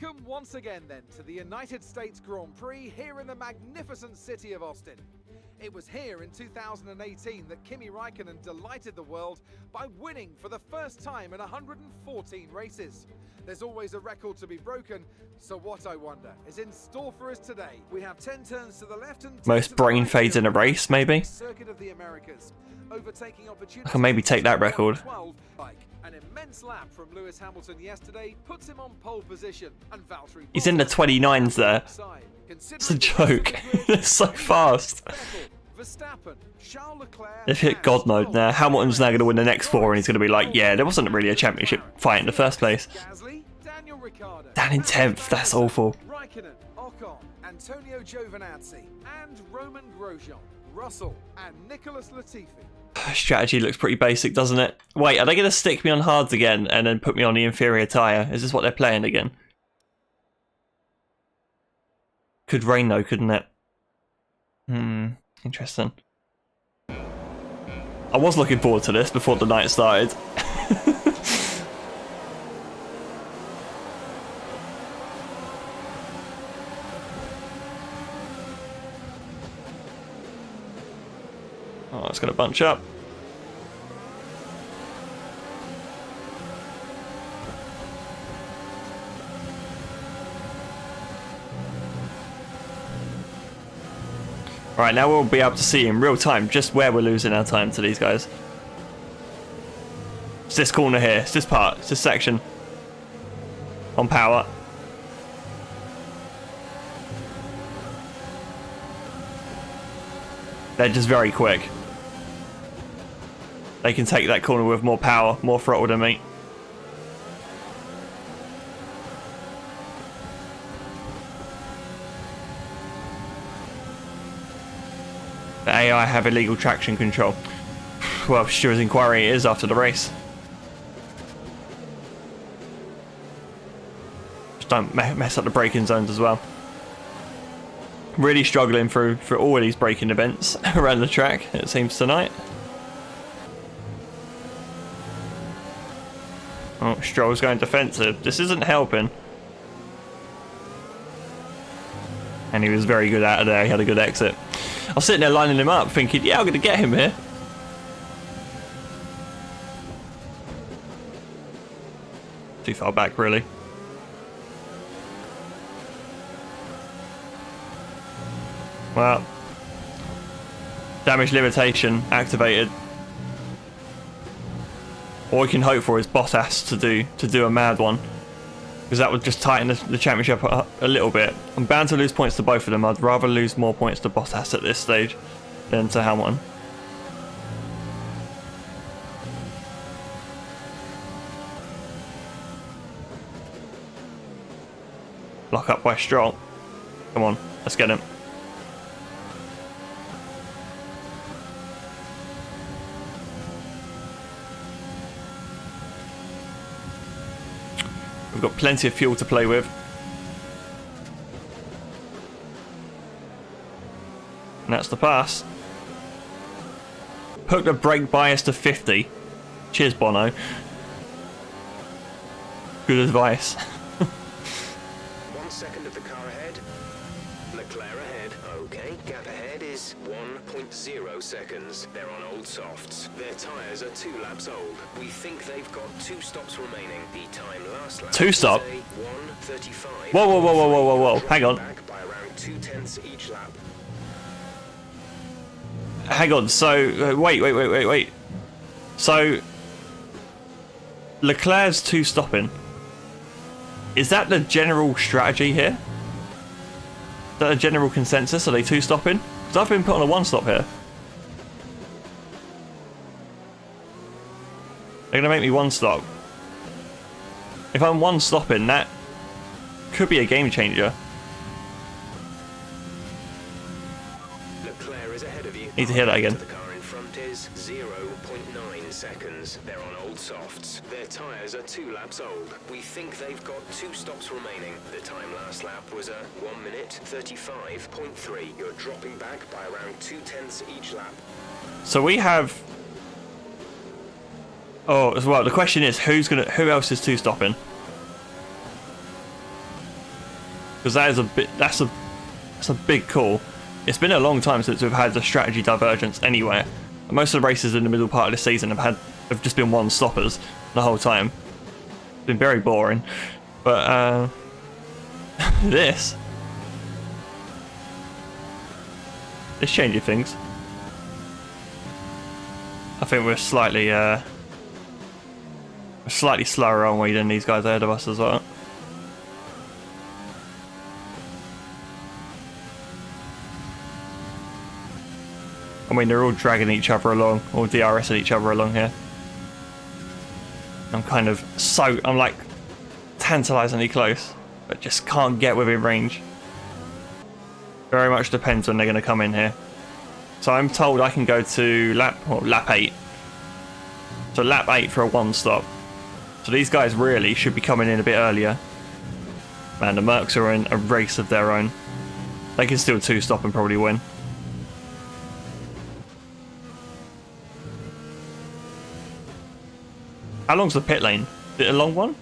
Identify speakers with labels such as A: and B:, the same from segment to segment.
A: Welcome once again then to the United States Grand Prix here in the magnificent city of Austin. It was here in 2018 that Kimi Raikkonen delighted the world by winning for the first time in 114 races. There's always a record to be broken, so what I wonder is in store for us today. We have 10 turns to the left and 10
B: most brain fades in a race, maybe.
A: Circuit of the Americas, overtaking opportunity.
B: I can maybe take that record.
A: An immense lap from Lewis Hamilton yesterday puts him on pole position, and Valtteri
B: He's in the 29s there. It's a joke. It's so fast. They've hit God mode now. Hamilton's now going to win the next four, and he's going to be like, yeah, there wasn't really a championship fight in the first place. Down in 10th, that's awful.
A: Raikkonen, Ocon, Antonio Giovinazzi, and Roman Grosjean, Russell, and Nicholas Latifi.
B: Strategy looks pretty basic, doesn't it? Wait, are they going to stick me on hards again and then put me on the inferior tyre? Is this what they're playing again? Could rain though, couldn't it? Interesting. I was looking forward to this before the night started. Oh, it's going to bunch up. Right, now we'll be able to see in real time just where we're losing our time to these guys. It's this corner here, it's this part, it's this section. On power. They're just very quick. They can take that corner with more power, more throttle than me. The AI have illegal traction control. Well, Stewart's inquiry is after the race. Just don't mess up the braking zones as well. Really struggling through all of these braking events around the track, it seems, tonight. Oh, Stroll's going defensive. This isn't helping. And he was very good out of there. He had a good exit. I was sitting there lining him up thinking, yeah, I'm going to get him here. Too far back, really. Well, damage limitation activated. All we can hope for is Bottas to do a mad one, because that would just tighten the championship up a little bit. I'm bound to lose points to both of them. I'd rather lose more points to Bottas at this stage than to Hamilton. Lock up by Stroll. Come on, let's get him. We've got plenty of fuel to play with. And that's the pass. Hook the brake bias to 50. Cheers, Bono. Good advice.
C: 1 second of the car ahead. Leclerc ahead. Okay, gap ahead is 1.0 seconds. They're on old softs. Their tyres are 2 laps old. We think they've got 2 stops remaining. The time last lap
B: 2 stop?
C: 1:35.
B: Whoa, whoa, whoa, whoa, whoa, whoa, whoa. Hang on.
C: Back by around 2/10 each lap.
B: Hang on, so, wait. So, Leclerc's 2 stopping. Is that the general strategy here? Is that a general consensus? Are they 2 stopping? Because I've been put on a 1 stop here. They're going to make me 1 stop. If I'm 1 stopping, that could be a game changer.
C: Leclerc is ahead of you.
B: Need to hear that again.
C: The car in front is 0.9 seconds. They're on old softs. Their tyres are 2 laps old. We think they've got 2 stops remaining. The time last lap was a 1 minute 35.3. You're dropping back by around 2/10 each lap.
B: So we have... Oh, as well, the question is, who else is 2 stopping? because that is a bit. That's a big call. It's been a long time since we've had the strategy divergence anywhere. Most of the races in the middle part of the season have just been one stoppers the whole time. It's been very boring, but this changing things. I think we're slightly slower, aren't we, than these guys ahead of us as well. I mean, they're all dragging each other along, or DRSing each other along here. I'm like tantalisingly close, but just can't get within range. Very much depends when they're going to come in here. So I'm told I can go to lap 8. So lap 8 for a 1-stop. So these guys really should be coming in a bit earlier. Man, the Mercs are in a race of their own. They can still 2-stop and probably win. How long's the pit lane? Is it a long one?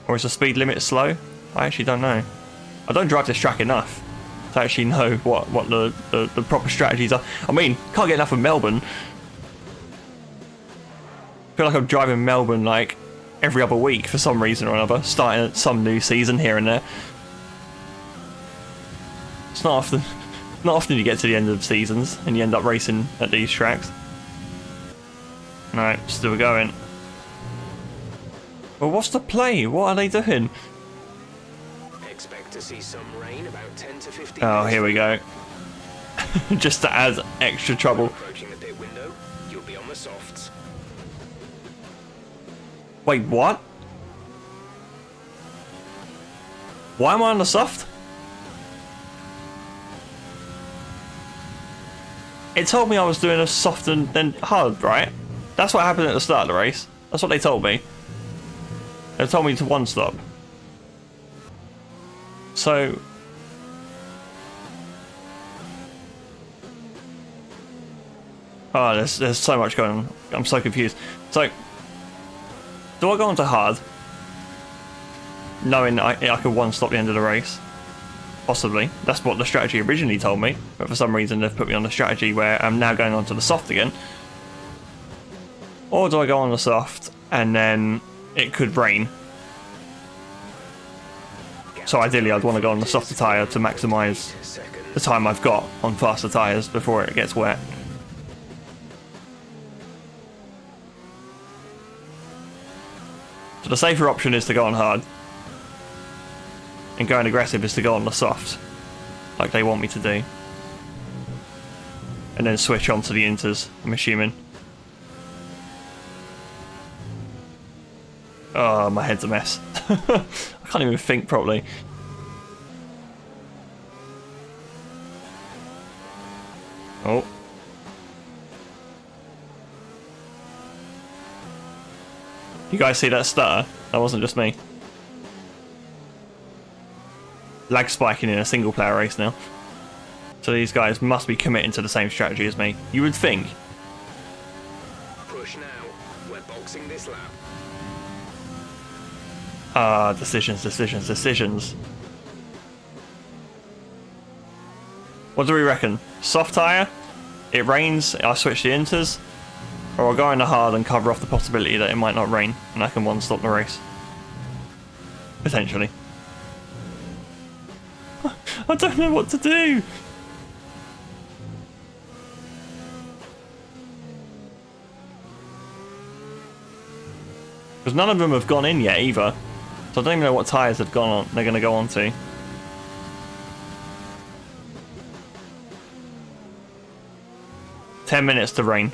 B: Or is the speed limit slow? I actually don't know. I don't drive this track enough to actually know what the proper strategies are. I mean, can't get enough of Melbourne. I feel like I'm driving Melbourne like every other week for some reason or another, starting some new season here and there. It's not often you get to the end of seasons and you end up racing at these tracks. Alright, still going. Well, what's the play? What are they doing?
C: Expect to see some rain about 10 to 15
B: Oh, here we go. Just to add extra trouble.
C: Approaching the pit window, you'll be on the softs.
B: Wait, what? Why am I on the soft? It told me I was doing a soft and then hard, right? That's what happened at the start of the race. That's what they told me. They told me to 1-stop. So... oh, there's so much going on. I'm so confused. So, do I go on to hard? Knowing I could 1-stop the end of the race? Possibly. That's what the strategy originally told me. But for some reason they've put me on the strategy where I'm now going on to the soft again. Or do I go on the soft and then it could rain? So ideally I'd want to go on the softer tyre to maximise the time I've got on faster tyres before it gets wet. So the safer option is to go on hard. And going aggressive is to go on the soft. Like they want me to do. And then switch on to the inters, I'm assuming. Oh, my head's a mess. I can't even think properly. Oh. You guys see that stutter? That wasn't just me. Lag spiking in a single player race now. So these guys must be committing to the same strategy as me. You would think.
C: Push now. We're boxing this lap.
B: Ah, decisions. What do we reckon? Soft tyre? It rains, I switch the inters? Or I'll go in the hard and cover off the possibility that it might not rain and I can 1-stop the race? Potentially. I don't know what to do! Because none of them have gone in yet either. So I don't even know what tyres they're going to go on to. "10 minutes to rain."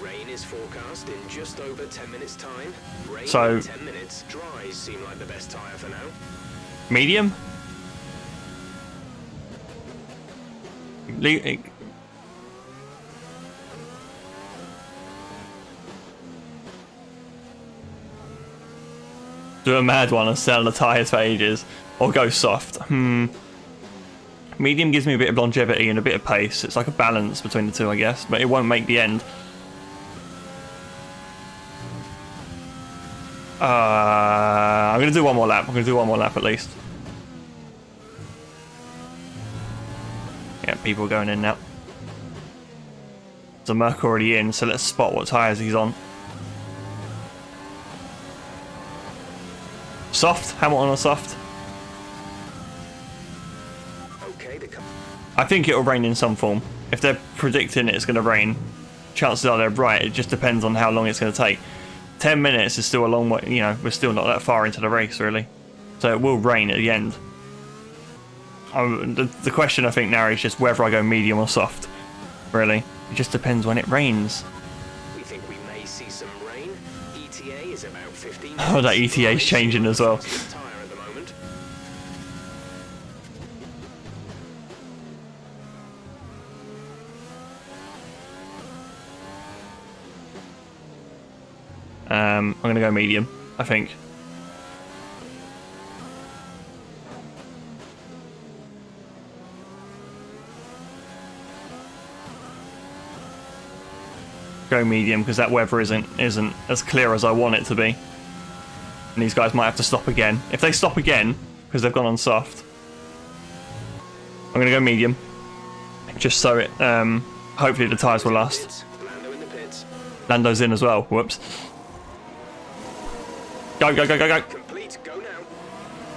C: Rain is forecast in just over 10 minutes time. Rain
B: So-
C: in 10 minutes. Dries seem like the best tyre for now.
B: Medium? Do a mad one and sell the tyres for ages. Or go soft. Medium gives me a bit of longevity and a bit of pace. It's like a balance between the two, I guess. But it won't make the end. I'm going to do one more lap. I'm going to do one more lap at least. Yeah, people going in now. There's a Merc already in, so let's spot what tyres he's on. Soft, Hamilton on soft.
C: Okay,
B: I think it'll rain in some form. If they're predicting it's going to rain, chances are they're right. It just depends on how long it's going to take. 10 minutes is still a long way, you know, we're still not that far into the race, really. So it will rain at the end. The question, I think, now is just whether I go medium or soft, really. It just depends when it rains.
C: we think we may see some rain. ETA is about 15
B: Oh, that
C: minutes.
B: ETA is changing as well.
C: Tire at the moment.
B: I'm going to go medium, I think. Go medium because that weather isn't as clear as I want it to be. And these guys might have to stop again. If they stop again, because they've gone on soft, I'm going to go medium. Just so it, hopefully the tyres will last.
C: Lando in the pits.
B: Lando's in as well, whoops. Go, go, go, go, go.
C: Complete, go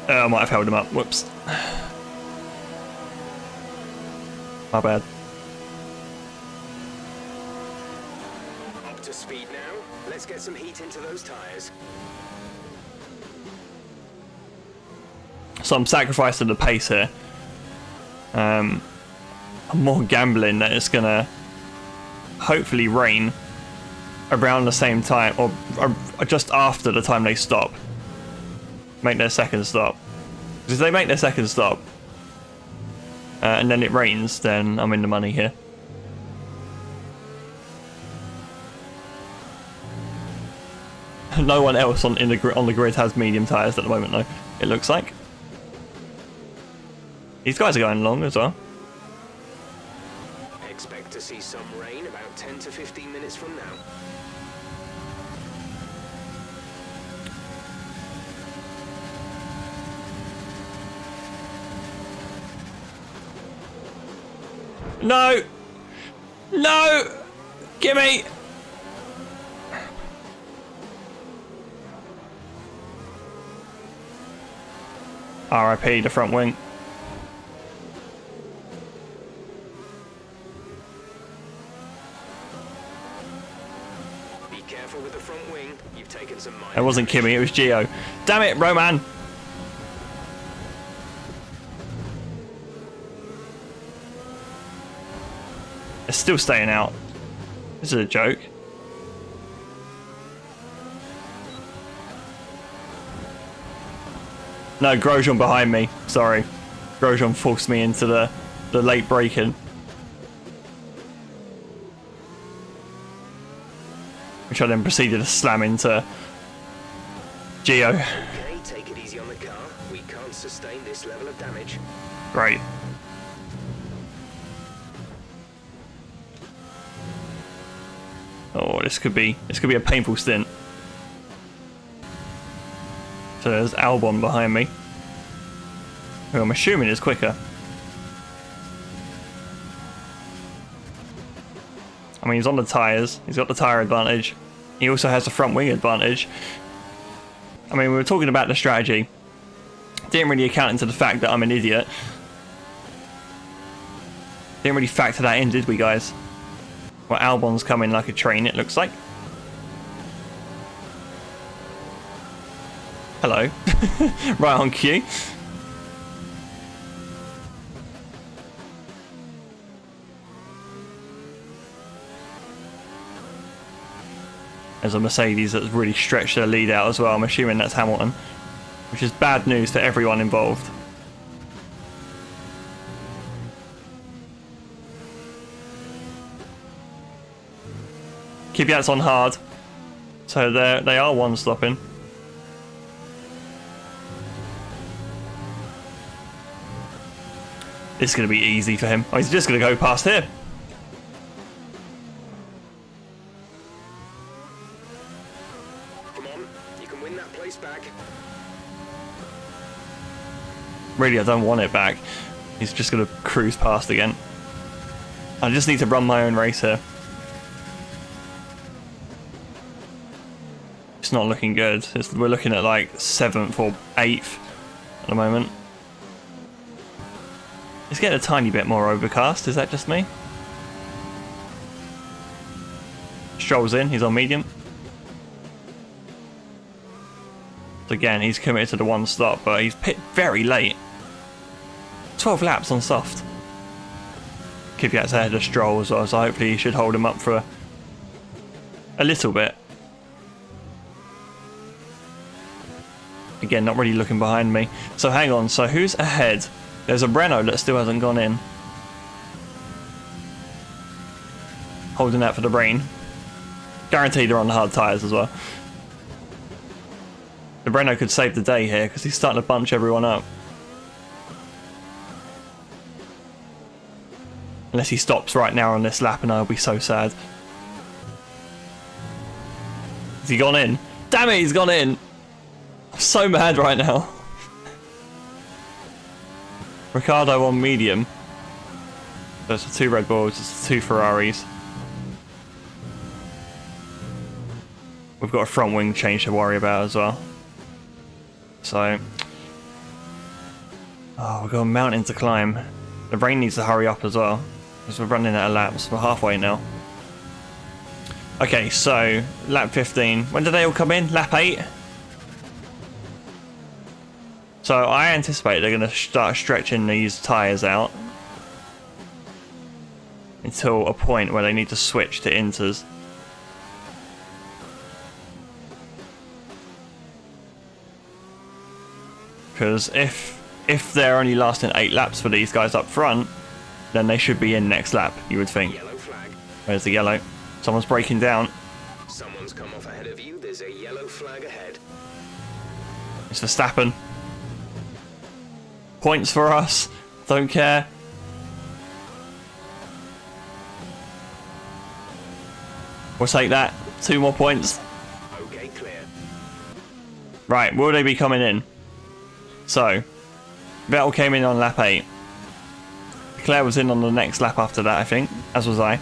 C: now.
B: I might have held him up, whoops. My bad.
C: Up to speed now. Let's get some heat into those tires.
B: So I'm sacrificing the pace here. I'm more gambling that it's gonna hopefully rain around the same time, or just after the time they stop. Make their second stop. Because if they make their second stop, and then it rains, then I'm in the money here. No one else on the grid has medium tyres at the moment, though. It looks like. These guys are going long as well.
C: Expect to see some rain about 10 to 15 minutes from now.
B: No! No! Gimme! RIP the front wing.
C: Be careful with the front wing. You've taken some minor
B: It wasn't Kimmy, it was Gio. Damn it, Roman! It's still staying out. This is a joke. No, Grosjean behind me. Sorry. Grosjean forced me into the late braking. Which I then proceeded to slam into Gio.
C: Okay, take it easy on the car. We can't sustain this level of damage.
B: Great. Oh, this could be a painful stint. So there's Albon behind me, who I'm assuming is quicker. I mean, he's on the tyres. He's got the tyre advantage. He also has the front wing advantage. I mean, we were talking about the strategy. Didn't really account into the fact that I'm an idiot. Didn't really factor that in, did we, guys? Well, Albon's coming like a train, it looks like. Hello. Right on cue. There's a Mercedes that's really stretched their lead out as well. I'm assuming that's Hamilton, which is bad news for everyone involved. Kvyat's on hard, so they are one stopping. This is going to be easy for him. Oh, he's just going to go past here.
C: Come on, you can can win that place back.
B: Really, I don't want it back. He's just going to cruise past again. I just need to run my own race here. It's not looking good. We're looking at like 7th or 8th at the moment. It's getting a tiny bit more overcast. Is that just me? Strolls in. He's on medium. So again, he's committed to the one stop, but he's pit very late. 12 laps on soft. Kvyat's ahead of Stroll as well, so hopefully he should hold him up for a little bit. Again, not really looking behind me. So hang on, so who's ahead? There's a Renault that still hasn't gone in. Holding out for the brain. Guaranteed they're on the hard tyres as well. The Renault could save the day here because he's starting to bunch everyone up. Unless he stops right now on this lap and I'll be so sad. Has he gone in? Damn it, he's gone in! I'm so mad right now. Ricciardo on medium. There's the 2 Red Bulls, there's the 2 Ferraris. We've got a front wing change to worry about as well. So... oh, we've got a mountain to climb. The rain needs to hurry up as well. Because we're running out of laps. We're halfway now. Okay, so lap 15. When did they all come in? Lap 8? So I anticipate they're going to start stretching these tyres out until a point where they need to switch to inters. Because if they're only lasting 8 laps for these guys up front, then they should be in next lap, you would think.
C: Yellow flag.
B: Where's the yellow? Someone's breaking down.
C: Someone's come off ahead of you. There's a yellow flag ahead.
B: It's Verstappen. Points for us. Don't care. We'll take that. 2 more points.
C: Okay, clear.
B: Right, will they be coming in? So, Vettel came in on lap 8. Leclerc was in on the next lap after that, I think, as was I.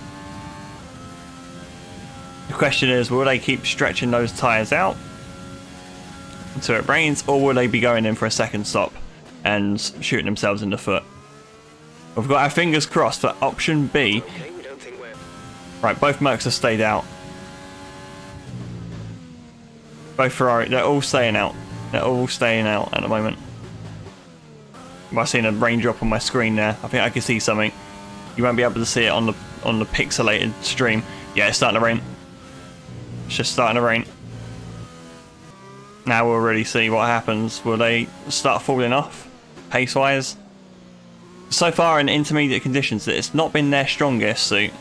B: The question is, will they keep stretching those tyres out until it rains, or will they be going in for a second stop and shooting themselves in the foot? We've got our fingers crossed for option B.
C: Okay, we don't think we're...
B: Right, both Mercs have stayed out. Both Ferrari, they're all staying out. They're all staying out at the moment. I've seen a raindrop on my screen there. I think I can see something. You won't be able to see it on the pixelated stream. Yeah, it's starting to rain. It's just starting to rain. Now we'll really see what happens. Will they start falling off pace-wise? So far in intermediate conditions, it's not been their strongest suit.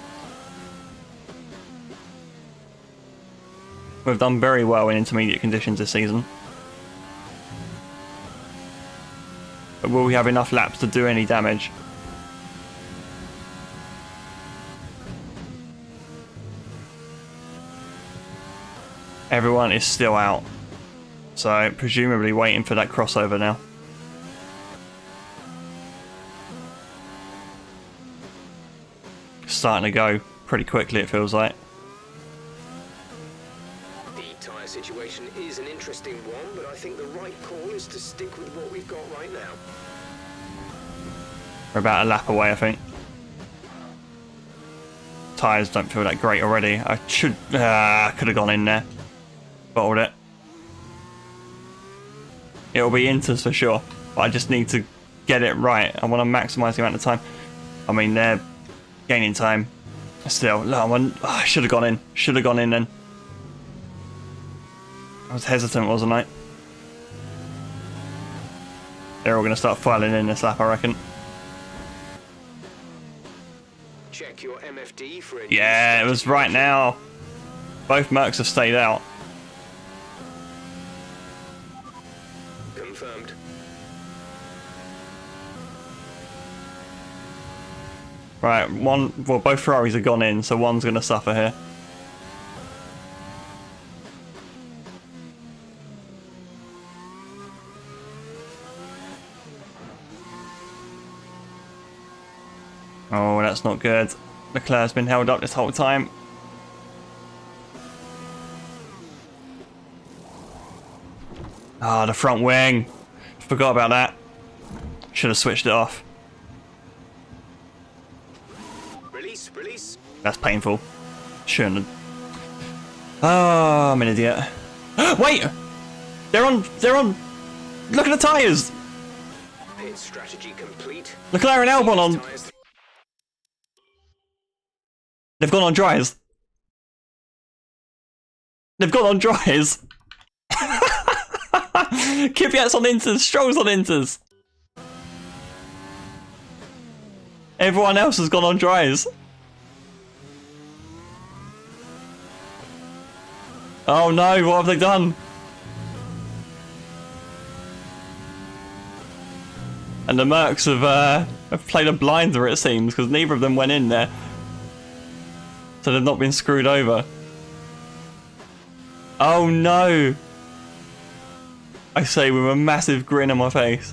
B: We've done very well in intermediate conditions this season. But will we have enough laps to do any damage? Everyone is still out. So presumably waiting for that crossover now. Starting to go pretty quickly, it feels like.
C: The tyre situation is an interesting one, but I think the right call is to stick with what we've got right now.
B: We're about a lap away, I think. Tyres don't feel that great already. I could have gone in there. Bottled it. It'll be inters for sure, but I just need to get it right. I want to maximise the amount of time. I mean, they're gaining time. Still, I should have gone in. Should have gone in then. I was hesitant, wasn't I? They're all going to start filing in this lap, I reckon.
C: Check your MFD for a...
B: Yeah, it was right now. Both Mercs have stayed out.
C: Confirmed.
B: Right, both Ferraris have gone in, so one's going to suffer here. Oh, that's not good. Leclerc's been held up this whole time. Ah, the front wing. Forgot about that. Should have switched it off.
C: Release, release.
B: That's painful. Shouldn't have. Oh, I'm an idiot. Wait! They're on... Look at the tyres!
C: Pit strategy complete.
B: Leclerc and Albon on... They've gone on dries. They've gone on dries. Kvyat's on inters, Stroll's on inters. Everyone else has gone on dries. Oh no, what have they done? And the Mercs have played a blinder, it seems, because neither of them went in there. So they've not been screwed over. Oh no! I say with a massive grin on my face.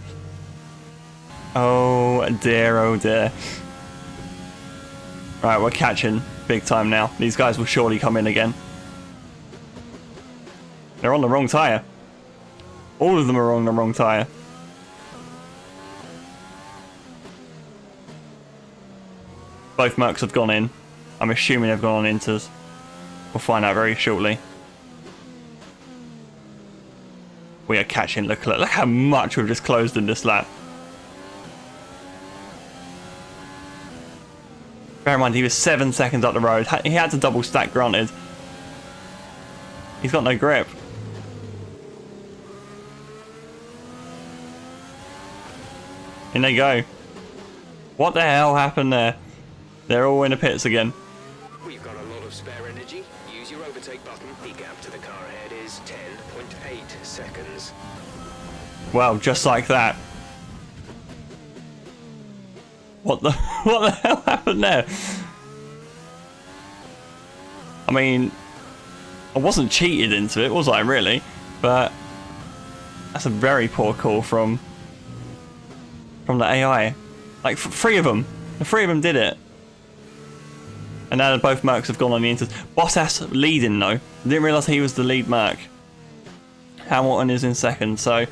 B: Oh dear, oh dear. Right, we're catching big time now. These guys will surely come in again. They're on the wrong tyre. All of them are on the wrong tyre. Both Mercs have gone in. I'm assuming they've gone on inters. We'll find out very shortly. We are catching Leclerc. Look how much we've just closed in this lap. Bear in mind, he was 7 seconds up the road. He had to double stack, granted. He's got no grip. In they go. What the hell happened there? They're all in the pits again.
C: We've got a lot of spare energy. Use your overtake button. The gap to the car ahead is 10.8 seconds.
B: Well, just like that. What the hell happened there? I mean, I wasn't cheated into it, was I really? But that's a very poor call from the AI. Like three of them. The three of them did it. And now both Mercs have gone on the inters. Bottas leading though. Didn't realise he was the lead Merc. Hamilton is in second, so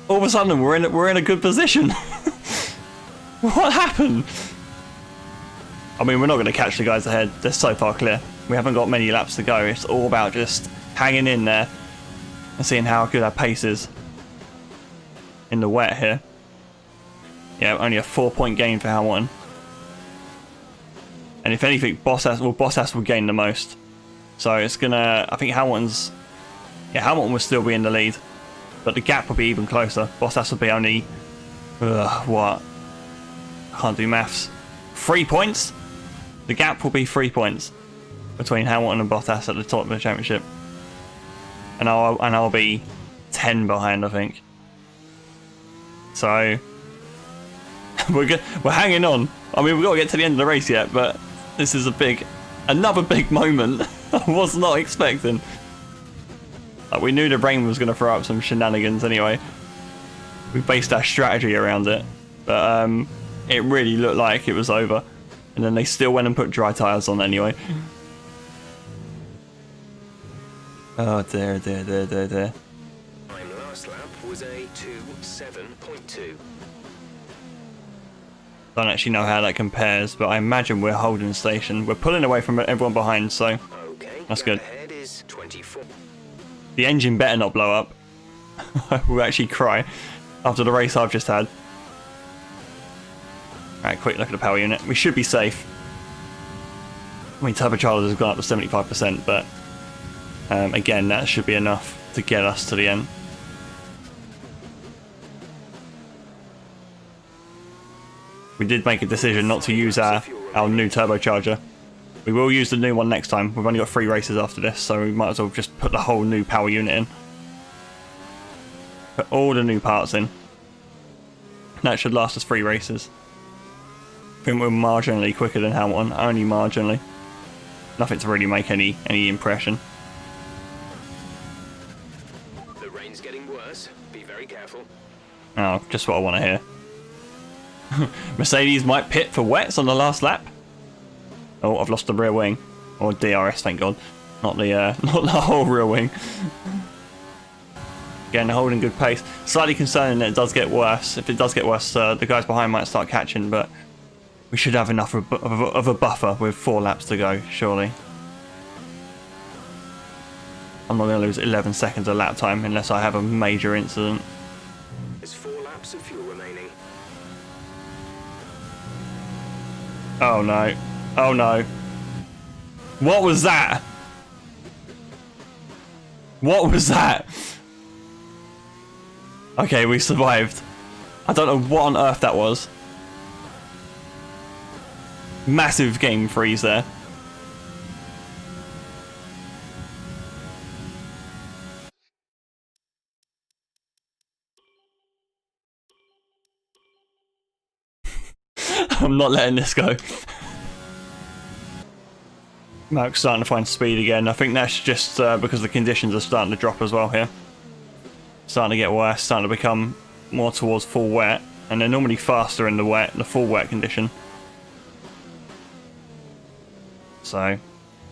B: all of a sudden we're in a good position. What happened? I mean, we're not going to catch the guys ahead. They're so far clear. We haven't got many laps to go. It's all about just hanging in there and seeing how good our pace is in the wet here. Yeah, only a 4-point gain for Hamilton. And if anything, Bottas will gain the most. So it's gonna... I think Hamilton's... Yeah, Hamilton will still be in the lead. But the gap will be even closer. Bottas will be only... what? I can't do maths. 3 points? The gap will be 3 points between Hamilton and Bottas at the top of the championship. And I'll be 10 behind, I think. So... we're hanging on. I mean, we've got to get to the end of the race yet, but this is another big moment I was not expecting. Like, we knew the rain was going to throw up some shenanigans anyway. We based our strategy around it, but it really looked like it was over. And then they still went and put dry tyres on anyway. Oh dear, dear, dear, dear, dear.
C: Time last lap was a 2:7.2.
B: Don't actually know how that compares, but I imagine we're holding station. We're pulling away from everyone behind, so
C: Okay,
B: that's good.
C: ahead is 24.
B: The engine better not blow up. I will actually cry after the race I've just had. Alright, quick look at the power unit. We should be safe. I mean, turbochargers have gone up to 75%, but again, that should be enough to get us to the end. We did make a decision not to use our new turbocharger. We will use the new one next time. We've only got 3 races after this, so we might as well just put the whole new power unit in. Put all the new parts in. That should last us 3 races. I think we're marginally quicker than Hamilton, only marginally. Nothing to really make any impression.
C: The rain's getting worse. Be very careful.
B: Oh, just what I want to hear. Mercedes might pit for wets on the last lap. Oh, I've lost the rear wing. Or DRS, thank God. Not the not the whole rear wing. Again, holding good pace. Slightly concerning that it does get worse. If it does get worse, the guys behind might start catching, but we should have enough of a buffer with 4 laps to go, surely. I'm not going to lose 11 seconds of lap time unless I have a major incident.
C: There's 4 laps of fuel remaining.
B: Oh no. Oh no. What was that? What was that? Okay, we survived. I don't know what on earth that was. Massive game freeze there. I'm not letting this go. Mark's starting to find speed again. I think that's just because the conditions are starting to drop as well here. Starting to get worse, starting to become more towards full wet, and they're normally faster in the full wet condition. So I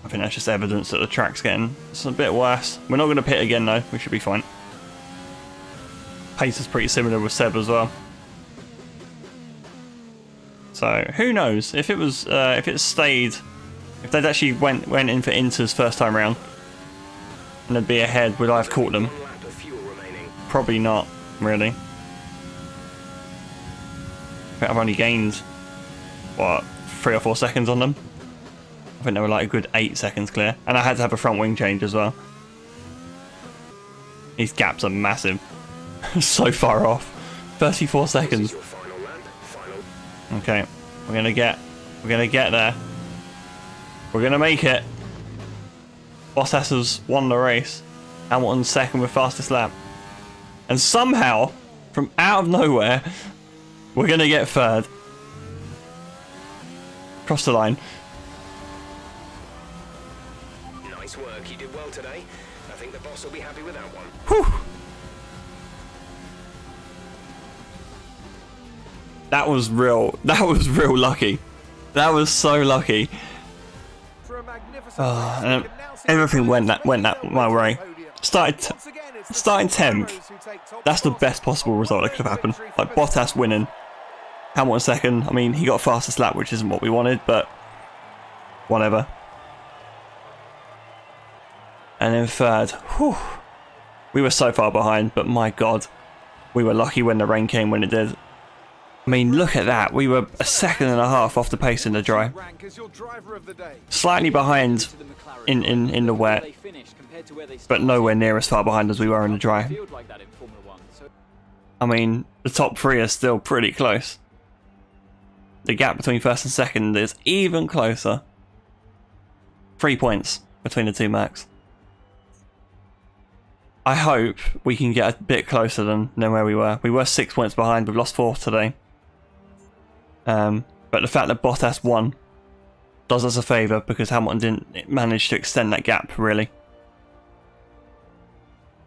B: think that's just evidence that the track's getting a bit worse. We're not going to pit again though, we should be fine. Pace is pretty similar with Seb as well. So who knows if it was if it stayed, if they'd actually went in for inters first time round and they'd be ahead, would I have caught them? Probably not, really. I think I've only gained, what, 3 or 4 seconds on them? I think they were like a good 8 seconds clear. And I had to have a front wing change as well. These gaps are massive. So far off. 34 seconds. Okay, we're gonna get there. We're gonna make it. Bottas has won the race. Hamilton's second with fastest lap. And somehow, from out of nowhere, we're going to get third. Cross the line.
C: Nice work, you did well today. I think the boss will be happy with that one.
B: Whew. That was real lucky. That was so lucky. And everything went that my way. Starting 10th. That's the best possible result that could have happened. Like Bottas winning, Hamilton second. I mean, he got fastest lap, which isn't what we wanted, but whatever. And then third. Whew. We were so far behind, but my God, we were lucky when the rain came when it did. I mean, look at that. We were a second and a half off the pace in the dry. Slightly behind in the wet, but nowhere near as far behind as we were in the dry. I mean, the top 3 are still pretty close. The gap between first and second is even closer. 3 points between the 2 Macs. I hope we can get a bit closer than where we were. We were 6 points behind. We've lost 4 today. But the fact that Bottas won does us a favour because Hamilton didn't manage to extend that gap, really.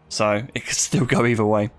B: So it could still go either way.